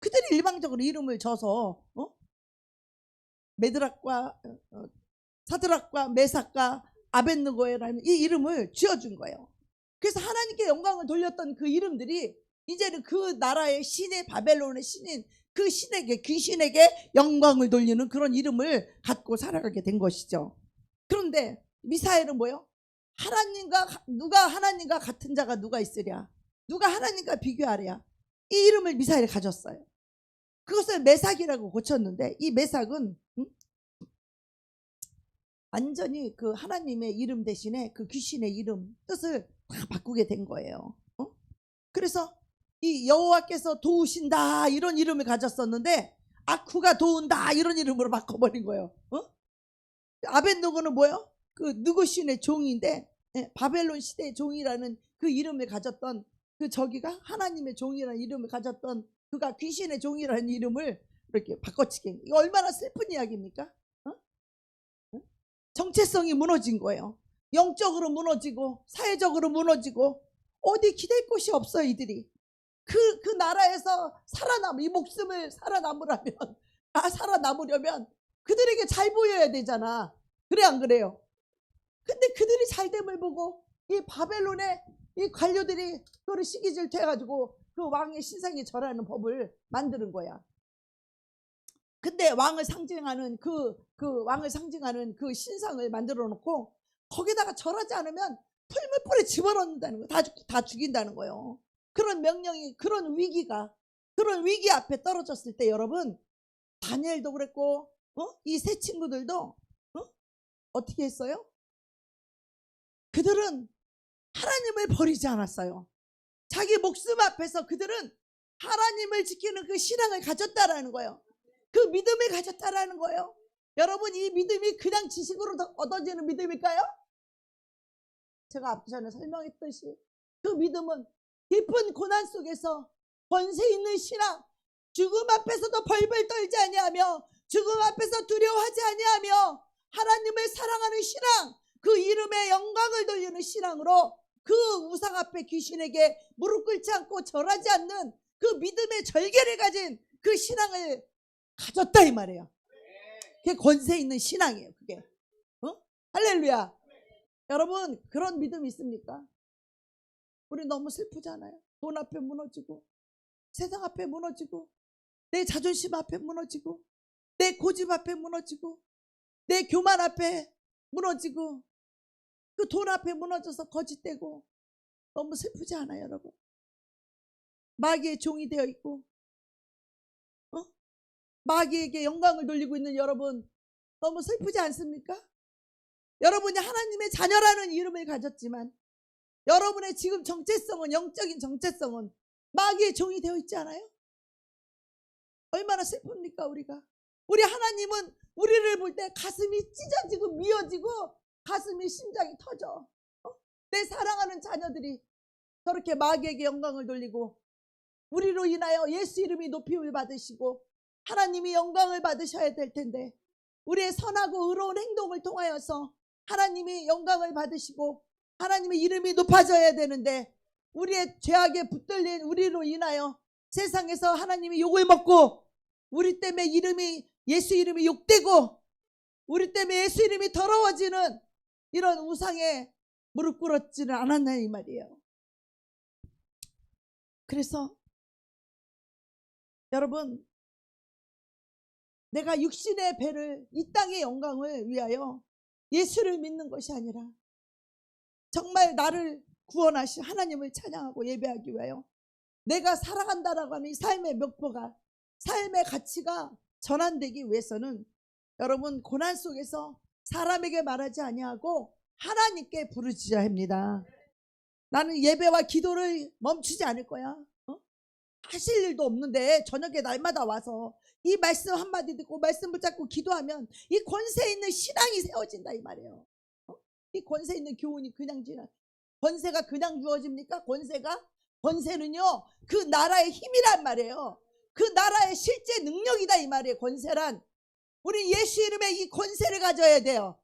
그들이 일방적으로 이름을 져서 메드락과 사드락과 메삭과 아벳느고라는 이 이름을 지어준 거예요. 그래서 하나님께 영광을 돌렸던 그 이름들이 이제는 그 나라의 신의, 바벨론의 신인 그 신에게, 귀신에게 영광을 돌리는 그런 이름을 갖고 살아가게 된 것이죠. 그런데 미사엘은 뭐요? 누가 하나님과 같은 자가 누가 있으랴? 누가 하나님과 비교하랴? 이 이름을 미사엘이 가졌어요. 그것을 메삭이라고 고쳤는데, 이 메삭은 완전히 그 하나님의 이름 대신에 그 귀신의 이름, 뜻을 다 바꾸게 된 거예요. 그래서 이 여호와께서 도우신다 이런 이름을 가졌었는데 아쿠가 도운다 이런 이름으로 바꿔버린 거예요. 아벳느고는 뭐예요? 그 느고 신의 종인데, 바벨론 시대의 종이라는 그 이름을 가졌던 그 저기가 하나님의 종이라는 이름을 가졌던 그가 귀신의 종이라는 이름을 이렇게 바꿔치기. 이거 얼마나 슬픈 이야기입니까? 정체성이 무너진 거예요. 영적으로 무너지고 사회적으로 무너지고 어디 기댈 곳이 없어요. 이들이 그 나라에서 이 목숨을 살아남으려면 그들에게 잘 보여야 되잖아. 그래 안 그래요? 근데 그들이 잘됨을 보고 이 바벨론의 이 관료들이 그거를 시기질투 해가지고 그 왕의 신상에 절하는 법을 만드는 거야. 근데 왕을 상징하는 왕을 상징하는 그 신상을 만들어 놓고 거기다가 절하지 않으면 풀무불에 집어넣는다는 거예요. 다 죽인다는 거예요. 그런 명령이, 그런 위기 앞에 떨어졌을 때 여러분, 다니엘도 그랬고 이 세 친구들도 어떻게 했어요? 그들은 하나님을 버리지 않았어요. 자기 목숨 앞에서 그들은 하나님을 지키는 그 신앙을 가졌다라는 거예요. 그 믿음을 가졌다라는 거예요. 여러분, 이 믿음이 그냥 지식으로 얻어지는 믿음일까요? 제가 앞 전에 설명했듯이 그 믿음은 깊은 고난 속에서 권세 있는 신앙, 죽음 앞에서도 벌벌 떨지 아니하며 죽음 앞에서 두려워하지 아니하며 하나님을 사랑하는 신앙, 그 이름에 영광을 돌리는 신앙으로 그 우상 앞에 귀신에게 무릎 꿇지 않고 절하지 않는 그 믿음의 절개를 가진 그 신앙을 가졌다 이 말이에요. 그게 권세 있는 신앙이에요. 그게 할렐루야. 여러분, 그런 믿음 있습니까? 우리 너무 슬프잖아요. 돈 앞에 무너지고 세상 앞에 무너지고 내 자존심 앞에 무너지고 내 고집 앞에 무너지고 내 교만 앞에 무너지고 그 돈 앞에 무너져서 거짓되고 너무 슬프지 않아요, 여러분? 마귀의 종이 되어 있고 마귀에게 영광을 돌리고 있는 여러분, 너무 슬프지 않습니까? 여러분이 하나님의 자녀라는 이름을 가졌지만 여러분의 지금 정체성은, 영적인 정체성은 마귀의 종이 되어 있지 않아요? 얼마나 슬픕니까? 우리 하나님은 우리를 볼 때 가슴이 찢어지고 미어지고 가슴이 심장이 터져. 내 사랑하는 자녀들이 저렇게 마귀에게 영광을 돌리고 우리로 인하여 예수 이름이 높임을 받으시고 하나님이 영광을 받으셔야 될 텐데, 우리의 선하고 의로운 행동을 통하여서 하나님이 영광을 받으시고 하나님의 이름이 높아져야 되는데, 우리의 죄악에 붙들린 우리로 인하여 세상에서 하나님이 욕을 먹고 우리 때문에 예수 이름이 욕되고 우리 때문에 예수 이름이 더러워지는 이런 우상에 무릎 꿇었지는 않았나 이 말이에요. 그래서 여러분, 내가 육신의 배를, 이 땅의 영광을 위하여 예수를 믿는 것이 아니라 정말 나를 구원하신 하나님을 찬양하고 예배하기 위하여 내가 살아간다라고 하는 이 삶의 묘표가, 삶의 가치가 전환되기 위해서는 여러분, 고난 속에서 사람에게 말하지 아니하고 하나님께 부르짖어야 합니다. 나는 예배와 기도를 멈추지 않을 거야. 하실 일도 없는데 저녁에 날마다 와서 이 말씀 한마디 듣고 말씀 붙잡고 기도하면 이 권세 있는 신앙이 세워진다 이 말이에요. 이 권세 있는 교훈이 그냥 권세가 그냥 주어집니까? 권세는요 그 나라의 힘이란 말이에요. 그 나라의 실제 능력이다 이 말이에요. 권세란, 우리 예수 이름에 이 권세를 가져야 돼요.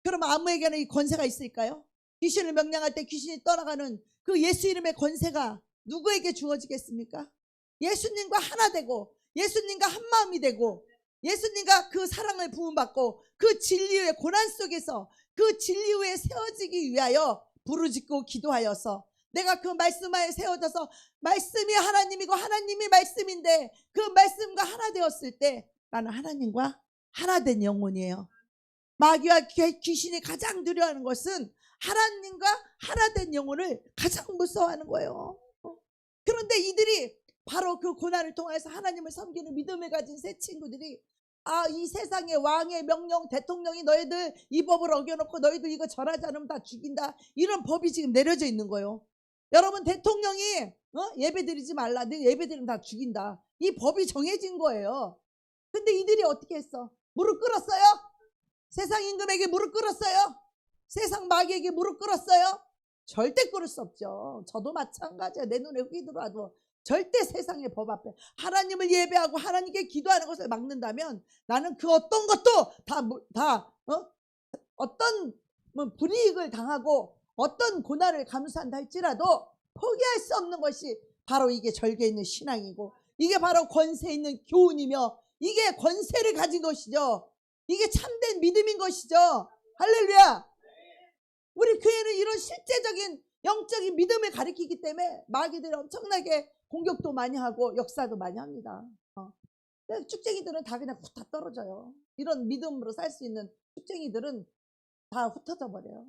그럼 아무에게나 이 권세가 있을까요? 귀신을 명령할 때 귀신이 떠나가는 그 예수 이름의 권세가 누구에게 주어지겠습니까? 예수님과 하나 되고 예수님과 한 마음이 되고 예수님과 그 사랑을 부음받고 그 진리의 고난 속에서 그 진리 위에 세워지기 위하여 부르짖고 기도하여서 내가 그 말씀하에 세워져서 말씀이 하나님이고 하나님이 말씀인데 그 말씀과 하나 되었을 때 나는 하나님과 하나 된 영혼이에요. 마귀와 귀신이 가장 두려워하는 것은 하나님과 하나 된 영혼을 가장 무서워하는 거예요. 그런데 이들이 바로 그 고난을 통해서 하나님을 섬기는 믿음을 가진 세 친구들이, 이 세상의 왕의 명령, 대통령이 너희들 이 법을 어겨놓고 너희들 이거 절하지 않으면 다 죽인다, 이런 법이 지금 내려져 있는 거예요. 여러분, 대통령이 예배드리지 말라, 너 예배드리면 다 죽인다, 이 법이 정해진 거예요. 근데 이들이 어떻게 했어? 무릎 꿇었어요? 세상 임금에게 무릎 꿇었어요? 세상 마귀에게 무릎 꿇었어요? 절대 꿇을 수 없죠. 저도 마찬가지예요. 내 눈에 흙이 들어와도 절대 세상의 법 앞에 하나님을 예배하고 하나님께 기도하는 것을 막는다면 나는 그 어떤 것도 어떤 불이익을 당하고 어떤 고난을 감수한다 할지라도 포기할 수 없는 것이 바로 이게 절개 있는 신앙이고, 이게 바로 권세 있는 교훈이며, 이게 권세를 가진 것이죠. 이게 참된 믿음인 것이죠. 할렐루야. 우리 교회는 이런 실제적인 영적인 믿음을 가리키기 때문에 마귀들이 엄청나게 공격도 많이 하고 역사도 많이 합니다. 쭉쟁이들은 다 그냥 다 떨어져요. 이런 믿음으로 살 수 있는 쭉쟁이들은 다 흩어져 버려요.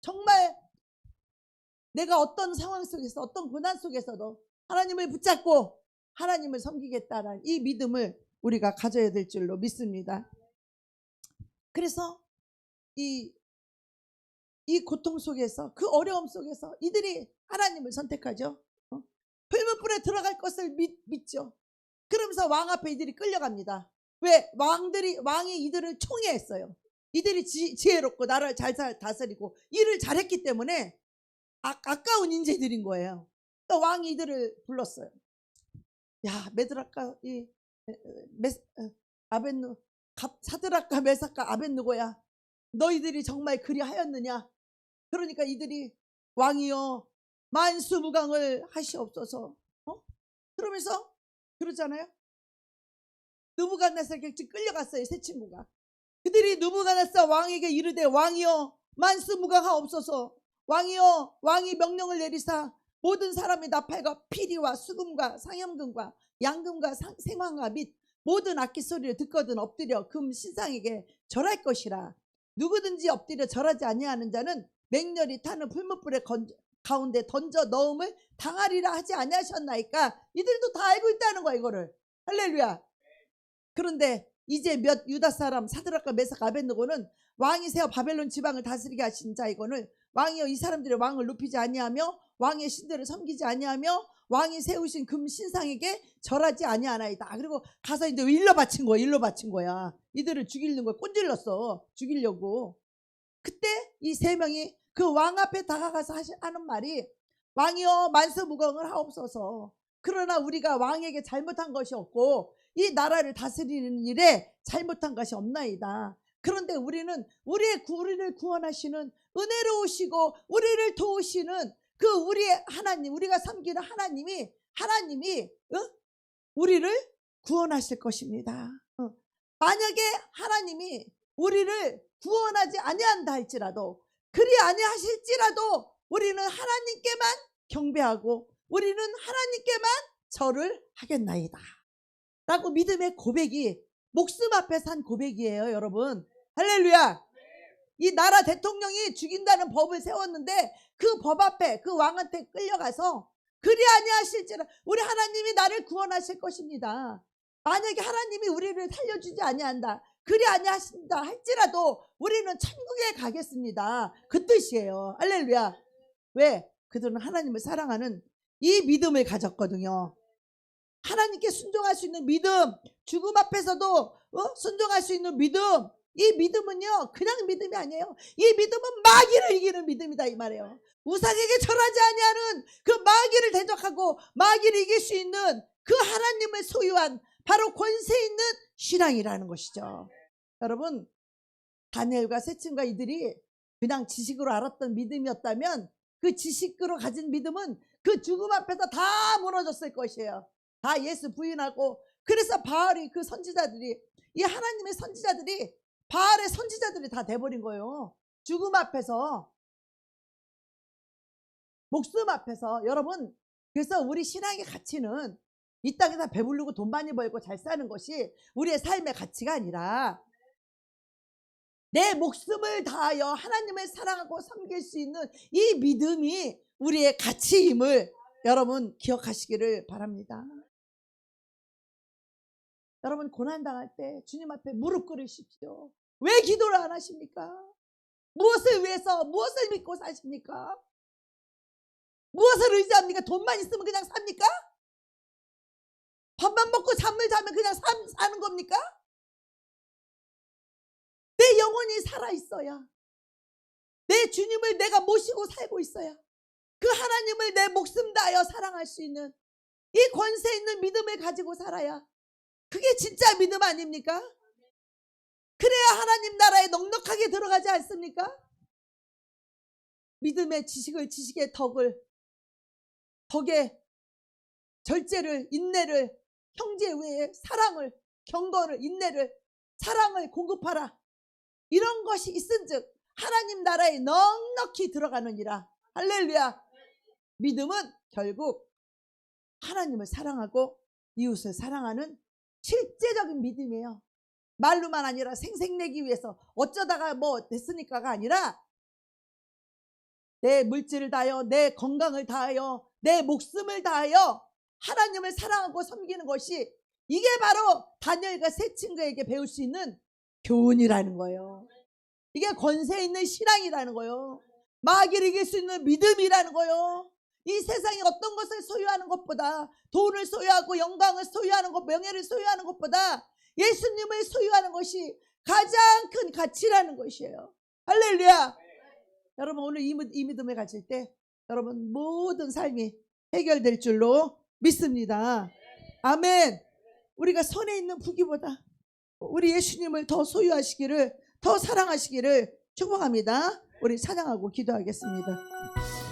정말 내가 어떤 상황 속에서 어떤 고난 속에서도 하나님을 붙잡고 하나님을 섬기겠다는 이 믿음을 우리가 가져야 될 줄로 믿습니다. 그래서 이 고통 속에서 그 어려움 속에서 이들이 하나님을 선택하죠. 풀무불에 들어갈 것을 믿죠. 그러면서 왕 앞에 이들이 끌려갑니다. 왜? 왕이 이들을 총애했어요. 이들이 지혜롭고 나라를 잘 다스리고 일을 잘했기 때문에 아까운 인재들인 거예요. 또 왕이 이들을 불렀어요. 야, 사드락과 메삭과 아벳느고야, 너희들이 정말 그리 하였느냐? 그러니까 이들이 왕이여 만수무강을 하시옵소서. 그러면서 그러잖아요. 느부갓네살 객지 끌려갔어요. 세 친구가. 그들이 느부갓네살 왕에게 이르되 왕이여 만수무강하옵소서. 왕이여 왕이 명령을 내리사 모든 사람의 나팔과 피리와 수금과 상염금과 양금과 생황과 및 모든 악기 소리를 듣거든 엎드려 금 신상에게 절할 것이라. 누구든지 엎드려 절하지 아니하는 자는 맹렬히 타는 풀무불의 가운데 던져 넣음을 당하리라 하지 아니하셨나이까. 이들도 다 알고 있다는 거야 이거를. 할렐루야. 그런데 이제 유다 사람 사드락과 메삭 아벳느고는 왕이 세워 바벨론 지방을 다스리게 하신 자이거늘 왕이여 이 사람들의 왕을 높이지 아니하며 왕의 신들을 섬기지 아니하며 왕이 세우신 금 신상에게 절하지 아니하나이다. 그리고 가서 이제 일러 바친 거야. 이들을 죽이는 걸 꼰질렀어. 죽이려고. 그때 이 세 명이 그 왕 앞에 다가가서 하는 말이 왕이여 만수무강을 하옵소서. 그러나 우리가 왕에게 잘못한 것이 없고 이 나라를 다스리는 일에 잘못한 것이 없나이다. 그런데 우리는 우리를 구원하시는 은혜로우시고 우리를 도우시는 그 우리의 하나님, 우리가 섬기는 하나님이 우리를 구원하실 것입니다. 만약에 하나님이 우리를 구원하지 아니한다 할지라도, 그리 아니하실지라도 우리는 하나님께만 경배하고 우리는 하나님께만 절을 하겠나이다 라고 믿음의 고백이 목숨 앞에 산 고백이에요. 여러분 할렐루야. 이 나라 대통령이 죽인다는 법을 세웠는데 그 법 앞에 그 왕한테 끌려가서 그리 아니하실지라 우리 하나님이 나를 구원하실 것입니다. 만약에 하나님이 우리를 살려주지 아니한다, 그리 아니하신다 할지라도 우리는 천국에 가겠습니다. 그 뜻이에요. 할렐루야. 왜? 그들은 하나님을 사랑하는 이 믿음을 가졌거든요. 하나님께 순종할 수 있는 믿음, 죽음 앞에서도 순종할 수 있는 믿음. 이 믿음은요 그냥 믿음이 아니에요. 이 믿음은 마귀를 이기는 믿음이다 이 말이에요. 우상에게 절하지 아니하는 그 마귀를 대적하고 마귀를 이길 수 있는 그 하나님을 소유한 바로 권세 있는 신앙이라는 것이죠. 여러분, 다니엘과 세 친구가 이들이 그냥 지식으로 알았던 믿음이었다면 그 지식으로 가진 믿음은 그 죽음 앞에서 다 무너졌을 것이에요. 다 예수 부인하고. 그래서 바알이 그 선지자들이, 이 하나님의 선지자들이 바알의 선지자들이 다 돼버린 거예요. 죽음 앞에서, 목숨 앞에서. 여러분, 그래서 우리 신앙의 가치는 이 땅에서 배부르고 돈 많이 벌고 잘 사는 것이 우리의 삶의 가치가 아니라 내 목숨을 다하여 하나님을 사랑하고 섬길 수 있는 이 믿음이 우리의 가치임을 여러분 기억하시기를 바랍니다. 여러분, 고난당할 때 주님 앞에 무릎 꿇으십시오. 왜 기도를 안 하십니까? 무엇을 위해서, 무엇을 믿고 사십니까? 무엇을 의지합니까? 돈만 있으면 그냥 삽니까? 밥만 먹고 잠을 자면 그냥 사는 겁니까? 내 영혼이 살아있어야, 내 주님을 내가 모시고 살고 있어야, 그 하나님을 내 목숨 다하여 사랑할 수 있는 이 권세 있는 믿음을 가지고 살아야 그게 진짜 믿음 아닙니까? 그래야 하나님 나라에 넉넉하게 들어가지 않습니까? 믿음의 지식의 덕에 절제를, 인내를, 형제 외에 사랑을, 경거를, 인내를, 사랑을 공급하라. 이런 것이 있은즉 하나님 나라에 넉넉히 들어가느니라. 할렐루야. 믿음은 결국 하나님을 사랑하고 이웃을 사랑하는 실제적인 믿음이에요. 말로만 아니라 생색내기 위해서 어쩌다가 뭐 됐으니까가 아니라 내 물질을 다하여, 내 건강을 다하여, 내 목숨을 다하여 하나님을 사랑하고 섬기는 것이, 이게 바로 다니엘과 세 친구에게 배울 수 있는 교훈이라는 거예요. 이게 권세 있는 신앙이라는 거예요. 마귀를 이길 수 있는 믿음이라는 거예요. 이 세상에 어떤 것을 소유하는 것보다, 돈을 소유하고 영광을 소유하는 것, 명예를 소유하는 것보다 예수님을 소유하는 것이 가장 큰 가치라는 것이에요. 할렐루야. 여러분, 오늘 이 믿음에 가질 때 여러분 모든 삶이 해결될 줄로 믿습니다. 아멘. 우리가 선에 있는 부귀보다 우리 예수님을 더 소유하시기를, 더 사랑하시기를 축복합니다. 우리 찬양하고 기도하겠습니다.